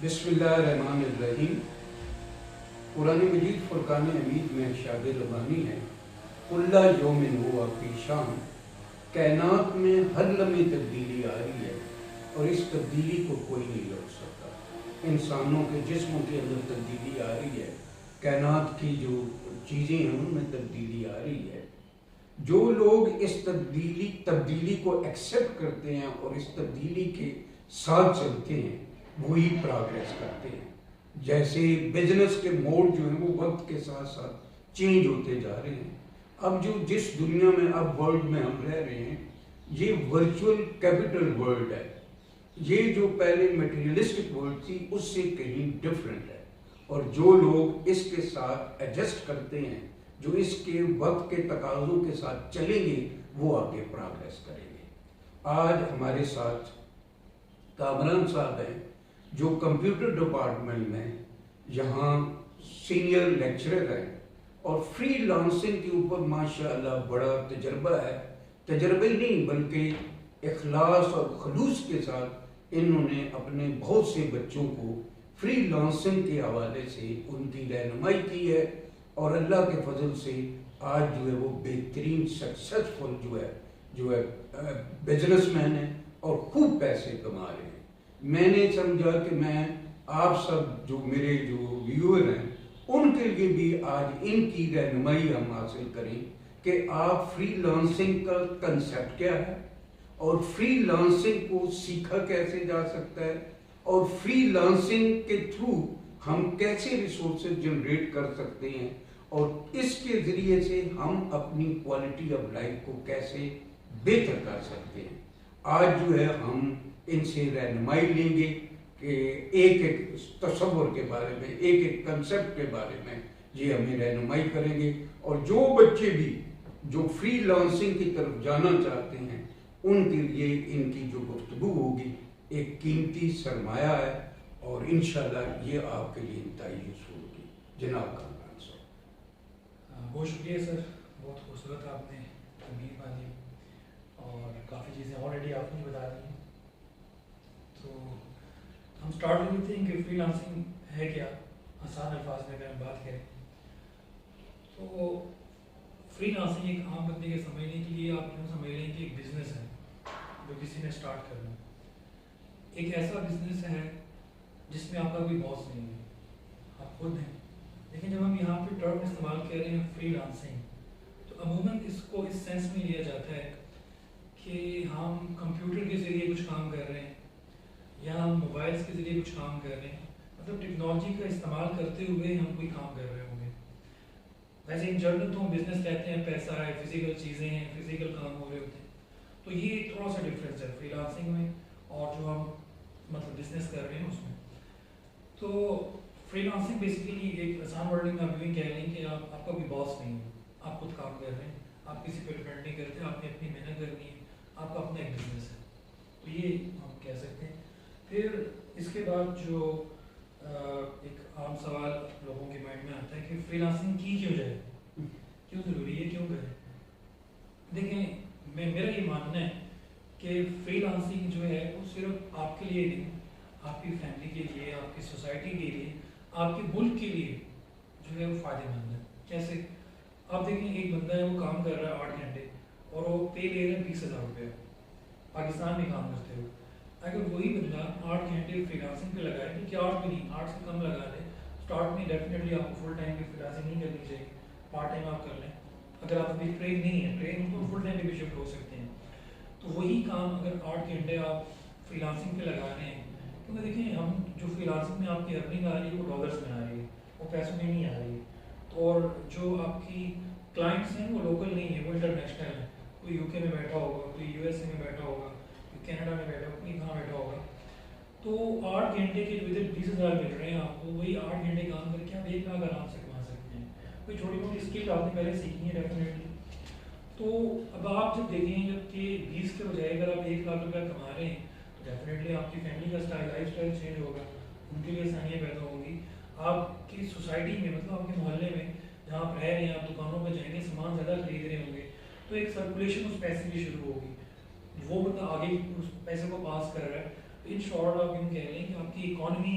بسم اللہ الرحمن الرحیم۔ قرآن مجید فرقان حمید میں ارشاد ربانی ہے، کل یوم ہوا فی شان۔ کائنات میں ہر لمحے تبدیلی آ رہی ہے اور اس تبدیلی کو کوئی نہیں روک سکتا۔ انسانوں کے جسموں کے اندر تبدیلی آ رہی ہے، کائنات کی جو چیزیں ہیں ان میں تبدیلی آ رہی ہے۔ جو لوگ اس تبدیلی کو ایکسیپٹ کرتے ہیں اور اس تبدیلی کے ساتھ چلتے ہیں وہی پروگریس کرتے ہیں۔ جیسے بزنس کے موڈ جو ہیں وہ وقت کے ساتھ ساتھ چینج ہوتے جا رہے ہیں۔ اب جس دنیا میں اب ورلڈ میں ہم رہ رہے ہیں یہ ورچوئل کیپٹل ورلڈ ہے۔ یہ جو پہلے میٹیریلسٹک ورلڈ تھی اس سے کہیں ڈفرینٹ ہے، اور جو لوگ اس کے ساتھ ایڈجسٹ کرتے ہیں، جو اس کے وقت کے تقاضوں کے ساتھ چلیں گے وہ آگے پروگریس کریں گے۔ آج ہمارے ساتھ کامران صاحب ہیں جو کمپیوٹر ڈپارٹمنٹ میں یہاں سینئر لیکچرر ہیں اور فری لانسنگ کے اوپر ماشاءاللہ بڑا تجربہ ہے۔ تجربہ ہی نہیں بلکہ اخلاص اور خلوص کے ساتھ انہوں نے اپنے بہت سے بچوں کو فری لانسنگ کے حوالے سے ان کی رہنمائی کی ہے، اور اللہ کے فضل سے آج جو ہے وہ بہترین سکسیسفل جو ہے بزنس مین ہے اور خوب پیسے کما رہے ہیں۔ میں نے سمجھا کہ میں آپ سب جو میرے جو ویور ہیں ان کے لیے بھی آج ان کی رہنمائی ہم حاصل کریں کہ آپ فری لانسنگ کا کنسیپٹ کیا ہے اور فری لانسنگ کو سیکھا کیسے جا سکتا ہے، اور فری لانسنگ کے تھرو ہم کیسے ریسورسز جنریٹ کر سکتے ہیں، اور اس کے ذریعے سے ہم اپنی کوالٹی آف لائف کو کیسے بہتر کر سکتے ہیں۔ آج جو ہے ہم ان سے رہنمائی لیں گے کہ ایک ایک تصور کے بارے میں، ایک ایک کنسیپٹ کے بارے میں یہ ہمیں رہنمائی کریں گے، اور جو بچے بھی جو فری لانسنگ کی طرف جانا چاہتے ہیں ان کے لیے ان کی جو گفتگو ہوگی ایک قیمتی سرمایہ ہے، اور انشاءاللہ یہ آپ کے لیے انتہائی یوزفل ہوگی۔ جناب کامران صاحب، بہت شکریہ سر، بہت خوبصورت آپ نے تنبیہ باندھی اور کافی چیزیں آلریڈی آپ نے بتا دی ہیں۔ تو ہم سٹارٹ کرتے ہیں کہ فری لانسنگ ہے کیا، آسان الفاظ میں اگر ہم بات کریں تو فری لانسنگ ایک عام بندے کے سمجھنے کے لیے آپ یوں سمجھ لیں کہ ایک بزنس ہے جو کسی نے سٹارٹ کرنا ہے۔ ایک ایسا بزنس ہے جس میں آپ کا کوئی باس نہیں ہے، آپ خود ہیں۔ لیکن جب ہم یہاں پہ ٹرم استعمال کر رہے ہیں فری لانسنگ، تو عموماً اس کو اس سینس میں لیا جاتا ہے کہ ہم کمپیوٹر کے ذریعے کچھ کام کر رہے ہیں یا ہم موبائلس کے ذریعے کچھ کام کر رہے ہیں، مطلب ٹیکنالوجی کا استعمال کرتے ہوئے ہم کوئی کام کر رہے ہوں گے۔ ویسے ان جنرل تو ہم بزنس کہتے ہیں، پیسہ ہے، فزیکل چیزیں ہیں، فزیکل کام ہو رہے ہوتے ہیں۔ تو یہ تھوڑا سا ڈفرینس ہے فری لانسنگ میں اور جو ہم مطلب بزنس کر رہے ہیں اس میں۔ تو فری لانسنگ بیسیکلی ایک آسان ورڈنگ میں آپ یوں کہہ لیں کہ آپ کا کوئی باس نہیں ہے، آپ خود کام کر رہے ہیں، آپ کسی پہ ڈپینڈ نہیں کرتے، آپ نے اپنی محنت کرنی ہے، آپ کا اپنا ایک بزنس ہے۔ تو یہ ہم کہہ سکتے ہیں۔ پھر اس کے بعد جو ایک عام سوال لوگوں کے مائنڈ میں آتا ہے کہ فری لانسنگ کی کیوں جائے، کیوں ضروری ہے، کیوں کریں؟ دیکھیں، میرا یہ ماننا ہے کہ فری لانسنگ جو ہے وہ صرف آپ کے لیے نہیں، آپ کی فیملی کے لیے، آپ کی سوسائٹی کے لیے، آپ کے ملک کے لیے جو ہے وہ فائدہ مند ہے۔ کیسے؟ آپ دیکھیں، ایک بندہ ہے وہ کام کر رہا ہے 8 گھنٹے اور وہ پے لے رہا ہے 20,000 روپیہ پاکستان میں کام کرتے ہوئے۔ اگر وہی بندہ 8 گھنٹے فری لانسنگ پہ لگائے، کیونکہ 8 بھی نہیں، 8 سے کم لگا لے، اسٹارٹ میں ڈیفینیٹلی آپ کو فل ٹائم کی فری لانسنگ نہیں کرنی چاہیے، پارٹ ٹائم آپ کر لیں۔ اگر آپ ابھی ٹرین نہیں ہے، ٹرین کو فل ٹائم پہ بھی شفٹ ہو سکتے ہیں۔ تو وہی کام اگر 8 گھنٹے آپ فری لانسنگ پہ لگا رہے ہیں، کیونکہ دیکھیں ہم جو فری لانسنگ میں آپ کی ارننگ آ رہی ہے وہ ڈالرس میں آ رہی ہے، وہ پیسوں میں نہیں آ رہی ہے، اور جو آپ کی کلائنٹس ہیں وہ لوکل نہیں ہیں، وہ انٹرنیشنل ہیں۔ کوئی یو کے میں بیٹھا ہوگا، کوئی یو ایس اے میں بیٹھا ہوگا، کوئی کینیڈا میں بیٹھا ہوگا، کوئی کہاں بیٹھا ہوگا۔ تو 8 گھنٹے کے ادھر 20,000 مل رہے ہیں آپ کو، وہی 8 گھنٹے کام کر کے آپ 1 لاکھ آرام سے کما سکتے ہیں۔ کوئی چھوٹی موٹی اسکل آپ نے پہلے سیکھی ہے ڈیفینیٹلی۔ تو اب آپ جب دیکھیں جب کہ 20 کے بجائے اگر آپ 1 لاکھ روپیہ کما رہے ہیں تو ڈیفینیٹلی آپ کی فیملی کا لائف اسٹائل چینج ہوگا، ان کے لیے آسانیاں پیدا ہوں گی۔ آپ کی سوسائٹی میں، مطلب آپ کے محلے میں جہاں آپ رہ رہے ہیں، آپ دکانوں پہ جائیں گے، سامان زیادہ خرید رہے ہوں گے، تو ایک سرکولیشن اس پیسے کی شروع ہوگی، وہ بندہ آگے اس پیسے کو پاس کر رہا ہے۔ تو ان شارٹ آپ یوں کہہ لیں کہ آپ کی اکانومی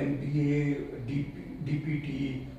MBA, DPT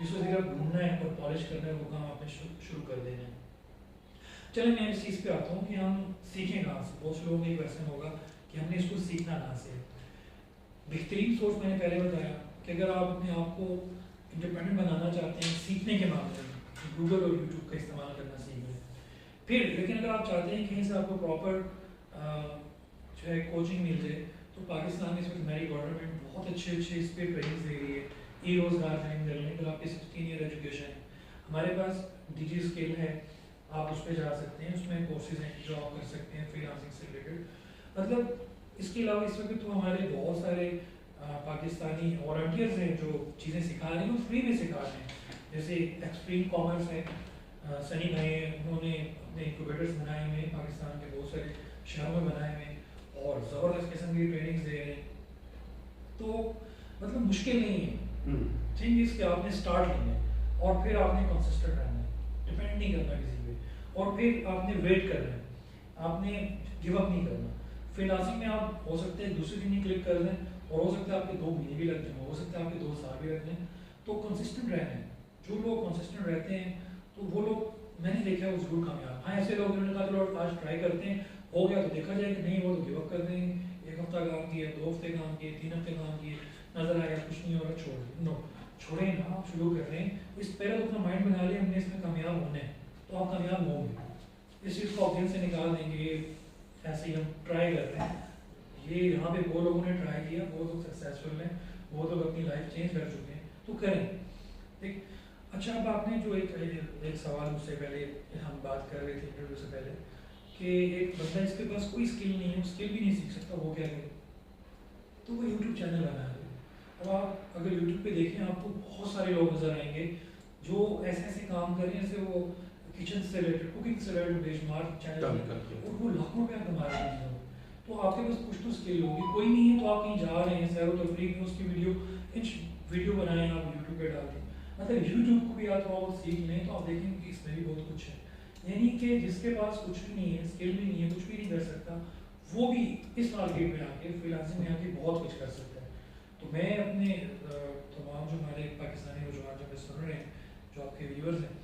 جس کو اگر ڈھونڈنا ہے اور پالش کرنا ہے, وہ کام آپ نے شروع کر دینا ہے. چلیں میں اس چیز پہ آتا ہوں کہ ہم سیکھیں کہاں سے. بہت سے لوگوں کا یہ کویشچن ہوگا کہ ہم نے اس کو سیکھنا کہاں سے. بہترین سورس میں نے پہلے بتایا کہ اگر آپ اپنے آپ کو انڈیپینڈنٹ بنانا چاہتے ہیں سیکھنے کے معاملے میں, گوگل اور یوٹیوب کا استعمال کرنا سیکھ لیں. پھر لیکن اگر آپ چاہتے ہیں کہیں سے آپ کو پراپر جو ہے کوچنگ مل جائے, تو پاکستان میں اس وقت ہماری گورنمنٹ بہت اچھے اس پہ ٹریننگ دے رہی ہے. ای روزگار ٹریننگ دے رہی ہے, اگر آپ کی 16 ایئر ایجوکیشن ہے, ہمارے پاس ڈی جی اسکل ہے, آپ اس پہ جا سکتے ہیں. اس میں کورسز ہیں جو آپ کر سکتے ہیں فری لانسنگ سے ریلیٹڈ. مطلب اس کے علاوہ اس وقت تو ہمارے بہت سارے پاکستانی والنٹیئرز ہیں جو چیزیں سکھا رہے ہیں, وہ فری میں سکھا رہے ہیں. جیسے ایکسٹریم کامرس ہے, سنی بھائی ہیں, انہوں نے اپنے انکوبیٹرز بنائے ہوئے ہیں پاکستان کے بہت سارے شہروں میں بنائے ہوئے ہیں, اور زبردست قسم کی ٹریننگز دے رہے ہیں. تو مطلب مشکل نہیں ہے. تھنگ از کہ آپ نے اسٹارٹ کرنا ہے اور پھر آپ نے کنسسٹنٹ رہنا ہے, ڈپینڈ نہیں کرنا کسی پہ, اور پھر آپ نے ویٹ کرنا ہے, آپ نے گیو اپ نہیں کرنا. فری لانسنگ میں آپ ہو سکتے ہیں دوسرے دن ہی کلک کر دیں, اور ہو سکتا ہے آپ کے 2 مہینے بھی لگ جائیں, ہو سکتا ہے آپ کے 2 سال بھی لگ جائیں. تو کنسسٹنٹ رہنا ہے. جو لوگ کنسسٹنٹ رہتے ہیں تو وہ لوگ میں نے دیکھا ہے وہ ضرور کامیاب. ہاں ایسے لوگ جنہوں نے کہا چلو آج ٹرائی کرتے ہیں, ہو گیا تو دیکھا جائے, کہ نہیں ہو تو گیو اپ کر دیں گے. 1 ہفتہ کام کیا, 2 ہفتے کام کیے, 3 ہفتے کام کیے, نظر آیا کچھ نہیں ہو رہا, چھوڑ دیں. نو, چھوڑیں نا, آپ شروع کر رہے ہیں. اس پہلے تو اپنا مائنڈ بنا لیں ہم نے اس میں کامیاب ہونا ہے, تو آپ کامیاب ہوں گے. اس چیز کو آپ دل سے نکال دیں گے. ایسے ہی ہم ٹرائی کر رہے ہیں. یہ یہاں پہ وہ لوگوں نے ٹرائی کیا, وہ لوگ سکسیزفل ہیں, وہ لوگ اپنی لائف چینج کر چکے ہیں, تو کریں. ٹھیک. اچھا, اب آپ نے جو ایک سوال مجھ سے پہلے ہم بات کر رہے تھے انٹرویو سے پہلے, کہ ایک بندہ اس کے پاس کوئی اسکل نہیں ہے, اسکل بھی نہیں سیکھ سکتا, وہ کیا کرے؟ تو وہ یوٹیوب چینل بنا ہے. اب آپ اگر یوٹیوب پہ دیکھیں, آپ کو بہت سارے لوگ نظر آئیں گے جو ایسے کام کر رہے ہیں, جیسے وہ کچن سے ریلیٹڈ, کوکنگ سے ریلیٹڈ بے شمار چینل ہیں, اور وہ لاکھوں روپیہ کما رہے ہیں. تو آپ کے پاس کچھ تو اسکل ہوگی. کوئی نہیں ہے تو آپ کہیں جا رہے ہیں سیر و تفریح میں, اس کی ویڈیو بنائیں, آپ یوٹیوب پہ ڈال دیں. مطلب یوٹیوب کو بھی آپ تھوڑا سیکھ لیں تو آپ دیکھیں کہ اس میں بھی بہت کچھ ہے. یعنی کہ جس کے پاس کچھ بھی نہیں ہے, اسکل بھی نہیں ہے, کچھ بھی نہیں کر سکتا, وہ بھی اس مارکیٹ میں آ کے فری لانسنگ میں آ کے بہت کچھ کر سکتا ہے. تو میں اپنے تمام جو ہمارے پاکستانی نوجوان جو سن رہے ہیں, جو آپ کے ویورز ہیں,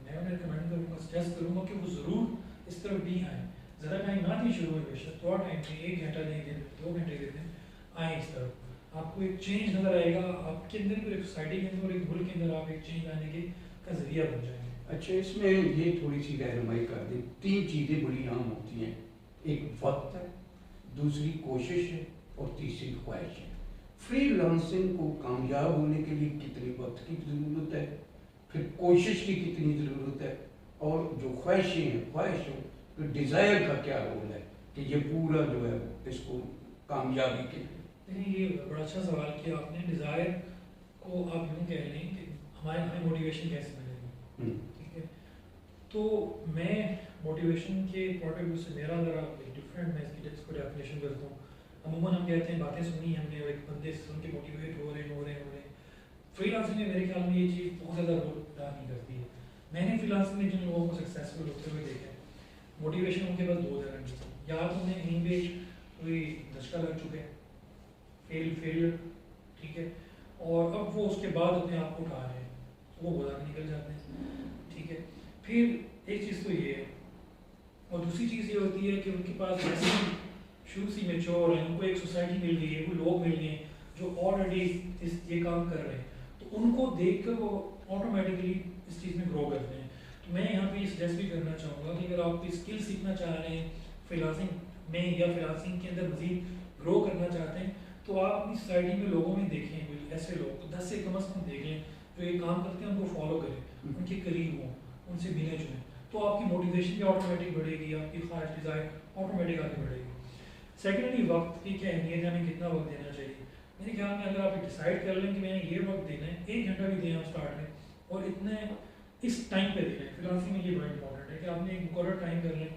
میں انہیں ریکمینڈ کروں گا, سجیسٹ کروں گا کہ وہ ضرور اس طرف بھی آئیں. زیادہ ٹائم نہ بھی شروع میں, بے شک تھوڑا ٹائم دیں, 1 گھنٹہ دیں, 2 گھنٹے دے دیں, آئیں اس طرف. آپ کو ایک چینج نظر آئے گا, آپ کے اندر ایک سوسائٹی کے اندر, ایک ملک کے اندر آپ ایک چینج لانے کے کا ذریعہ بن جائیں گے. اچھا, اس میں یہ تھوڑی سی رہنمائی کر دیں. 3 چیزیں بڑی عام ہوتی ہیں, ایک وقت ہے, دوسری کوشش ہے, اور تیسری خواہش ہے. فری لانسنگ کو کامیاب ہونے کے لیے کتنے وقت کی ضرورت ہے, پھر کوشش کی کتنی ضرورت ہے, اور جو خواہشیں ہیں, خواہشوں تو ڈیزائر کا کیا رول ہے کہ یہ پورا جو ہے اس کو کامیابی کے لیے. یہ بڑا اچھا سوال کیا آپ نے. ڈیزائر کو آپ یوں کہہ لیں کہ ہمیں موٹیویشن کیسے ملے گی. ٹھیک ہے, تو میں موٹیویشن کے پوائنٹ آف ویو سے میرا ذرا ڈفرینٹ, میں اس کو ڈیفینیشن کرتا ہوں. عموماً ہم کہتے ہیں باتیں سنی ہم نے, ایک بندے سے سن کے موٹیویٹ ہو رہے ہیں. فری لانسنگ میں میرے خیال میں یہ چیز بہت زیادہ رول ادا نہیں کرتی ہے. میں نے فری لانسنگ میں جن لوگوں کو سکسیزفل ہوتے ہوئے دیکھا ہے, موٹیویشن ان کے پاس 2 طرح کی ہے. یا تو انہیں کہیں پہ کوئی دھچکا لگ چکے ہیں, فیلئر, ٹھیک ہے, اور اب وہ اس کے بعد اپنے آپ کو اٹھا رہے ہیں, وہ بلا کے نکل جاتے ہیں. ٹھیک ہے, پھر ایک چیز تو یہ ہے, اور دوسری چیز یہ ہوتی ہے کہ ان کے پاس ایسے شروع سے میچور ہیں, ان کو ایک سوسائٹی مل گئی ہے, وہ لوگ مل گئے ہیں جو آلریڈی یہ کام کر رہے ہیں, تو ان کو دیکھ کر وہ آٹومیٹکلی اس چیز میں گرو کرتے ہیں. تو میں یہاں پہ یہ سجیسٹ بھی کرنا چاہوں گا کہ اگر آپ کوئی اسکل سیکھنا چاہ رہے ہیں فری لانسنگ میں, یا فری لانسنگ کے اندر مزید گرو کرنا چاہتے ہیں, تو آپ اپنی سوسائٹی میں لوگوں میں دیکھیں, ایسے لوگ 10 سے کم از کم دیکھ لیں جو یہ کام کرتے ہیں, ان کو فالو کریں, ان کے قریب ہوں, ان سے ملیں جلیں, تو آپ کی موٹیویشن بھی آٹومیٹک بڑھے گی, آپ کی خواہش ڈیزائر آٹومیٹک آگے بڑھے گی. سیکنڈلی, وقت کی کیا اہمیت ہے, ہمیں کتنا وقت دینا چاہیے. میرے خیال میں اگر آپ ڈیسائڈ کر لیں کہ میں نے یہ وقت دینا ہے, 1 گھنٹہ بھی دیں آپ اسٹارٹ میں, اور اتنے اس ٹائم پہ دینا ہے. فری لانسنگ میں یہ بڑا امپورٹنٹ ہے کہ آپ نے ایک مقرر ٹائم کر لیں,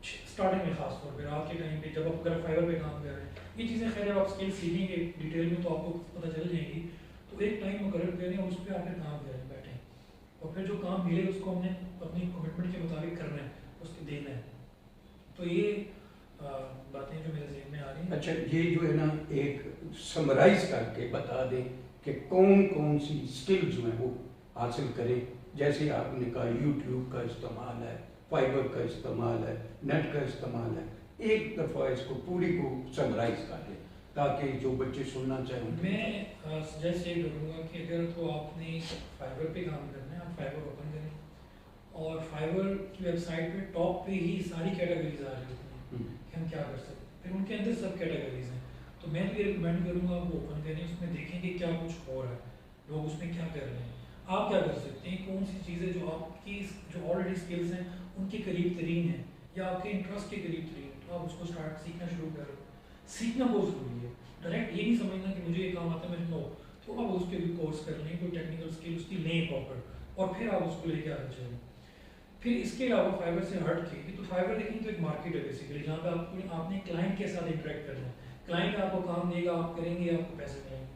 اسٹارٹنگ میں خاص طور پہ رات کے ٹائم پہ, جب آپ اگر فائبر پہ کام کر رہے ہیں. یہ چیزیں خیر آپ اسکل سیکھیں گے ڈیٹیل میں تو آپ کو پتہ چل جائیں گی. تو ایک ٹائم مقرر کریں اور اس پہ آپ نے کام کریں, بیٹھیں, اور پھر جو کام ملے اس کو ہم نے اپنی کمٹمنٹ کے مطابق کرنا ہے, اس کو دینا ہے. تو یہ باتیں جو میرے ذہن میں آ رہی ہیں. اچھا یہ جو ہے نا ایک سمرائز کر کے بتا دیں کہ کون کون سی اسکل جو ہیں وہ حاصل کریں. جیسے آپ نے کہا یوٹیوب کا استعمال ہے, فائبر کا استعمال ہے, نیٹ کا استعمال ہے. ایک دفعہ اس کو پوری کو سمرائز کر دیں تاکہ جو بچے سننا چاہیں. میں سجیسٹ یہ کروں گا کہ اگر تو آپ نے فائبر پہ کام کرنا ہے, آپ فائبر اوپن کریں اور فائبر کی ویب سائٹ پہ ٹاپ پہ ہی ساری کیٹیگریز آ رہی ہوتی ہیں کہ ہم کیا کر سکتے ہیں. پھر ان کے اندر سب کیٹیگریز ہیں, تو میں تو یہ ریکمینڈ کروں گا آپ اوپن کریں, اس میں دیکھیں کہ کیا کچھ ہو رہا ہے, لوگ اس میں کیا کر رہے ہیں, آپ کیا کر سکتے ہیں, کون سی چیزیں جو آپ کی جو آلریڈی اسکلس ہیں ان کے قریب ترین ہیں یا آپ کے انٹرسٹ کے قریب ترین, تو آپ اس کو سیکھنا شروع کریں. سیکھنا بہت ضروری ہے. ڈائریکٹ یہ نہیں سمجھنا کہ مجھے یہ کام آتا ہے, مجھے نو, تو آپ اس کے بھی کورس کر لیں, کوئی ٹیکنیکل اسکل اس کی لیں پراپر, اور پھر آپ اس کو لے کے آگے چلیں. پھر اس کے علاوہ فائبر سے ہٹ کے, تو فائبر دیکھیں تو ایک مارکیٹ ہے بیسیکلی, جہاں پہ آپ نے کلائنٹ کے ساتھ انٹریکٹ کرنا ہے. کلائنٹ آپ کو کام دے گا, آپ کریں گے, آپ کو پیسے ملیں گے.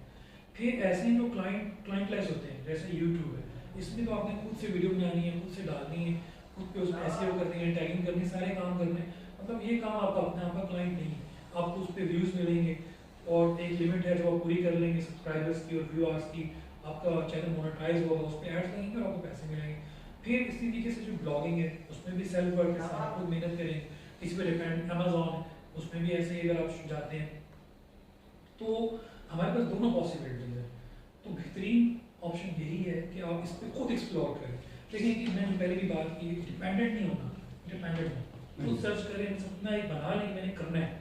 پھر ایسے ہی جو کلائنٹ لیس ہوتے ہیں, جیسے یوٹیوب ہے, اس میں تو آپ نے خود سے ویڈیو بنانی ہے, خود سے ڈالنی ہے, خود پہ اس میں SEO کرنی ہے, ٹیگنگ کرنی ہے, سارے کام کرنے ہیں. مطلب یہ کام آپ کا اپنے آپ کا کلائنٹ نہیں ہے, آپ کو اس پہ ویوز ملیں گے اور ایک لمٹ ہے جو آپ پوری کر لیں گے سبسکرائبرس کی اور ویو آرس کی, آپ کا چینل مونیٹائز ہوگا, اس پہ ایڈس لگیں گے اور آپ کو پیسے ملیں گے. پھر اسی طریقے سے جو بلاگنگ ہے اس میں بھی سیلف ورک ہے, آپ خود محنت کریں, اس پہ ڈیپینڈ. امیزون ہے, اس میں بھی ایسے ہی اگر آپ جاتے ہیں تو ہمارے پاس دونوں پاسبلٹیز ہیں. تو بہترین آپشن یہی ہے کہ آپ اس پہ خود ایکسپلور کریں. لیکن کہ میں نے پہلے بھی بات کی, ڈیپینڈنٹ نہیں ہونا, ڈیپینڈنٹ ہونا, خود سرچ کریں, اپنا ایک بنا لیں میں نے کرنا ہے,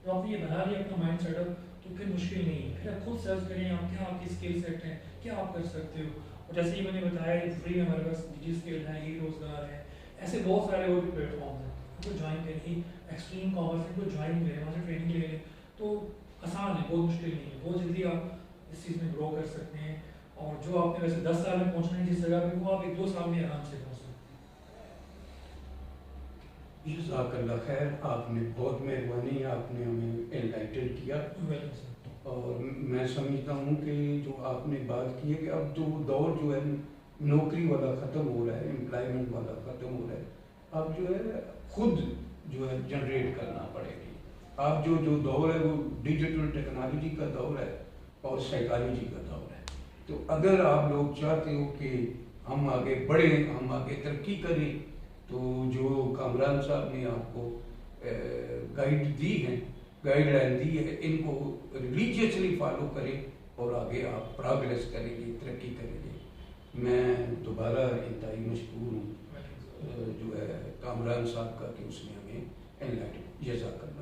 تو آپ نے یہ بنا لیا اپنا مائنڈ سیٹ اپ, تو پھر مشکل نہیں ہے. پھر آپ خود سرچ کریں آپ کیا آپ کی اسکل سیٹ ہیں, کیا آپ کر سکتے ہو. اور جیسے ہی میں نے بتایا فری میں ہمارے پاس ڈیجی اسکل ہے, ای روزگار ہے, ایسے بہت سارے اور بھی پلیٹ فارمز ہیں, ان کو جوائن کریں. ایکسٹریم کامرس ان کو جوائن کریں, وہاں سے ٹریننگ لے لیں, تو آسان ہے, بہت مشکل نہیں ہے, بہت جلدی آپ اس چیز میں گرو کر سکتے ہیں. اور جو آپ نے ویسے 10 سال میں پہنچنا ہے جس جگہ پہ, وہ آپ 1-2 سال میں آرام سے پہنچ سکتے ہیں. جزاک اللہ خیر, آپ نے بہت مہربانی, آپ نے ہمیں انلائٹن کیا. Welcome sir. اور میں سمجھتا ہوں کہ جو آپ نے بات کی ہے کہ اب جو دور جو ہے نوکری والا ختم ہو رہا ہے, امپلائمنٹ والا ختم ہو رہا ہے, اب جو ہے خود جو ہے جنریٹ کرنا پڑے گی. اب جو دور ہے وہ ڈیجیٹل ٹیکنالوجی کا دور ہے اور سائیکالوجی کا دور ہے. تو اگر آپ لوگ چاہتے ہو کہ ہم آگے بڑھیں, ہم آگے ترقی کریں, تو جو کامران صاحب نے آپ کو گائیڈ لائن دی ہے, ان کو ریلیجیسلی فالو کریں اور آگے آپ پروگریس کریں گے, ترقی کریں گے. میں دوبارہ انتہائی مشکور ہوں جو ہے کامران صاحب کا کہ اس نے ہمیں انلائٹن. جزاک اللہ.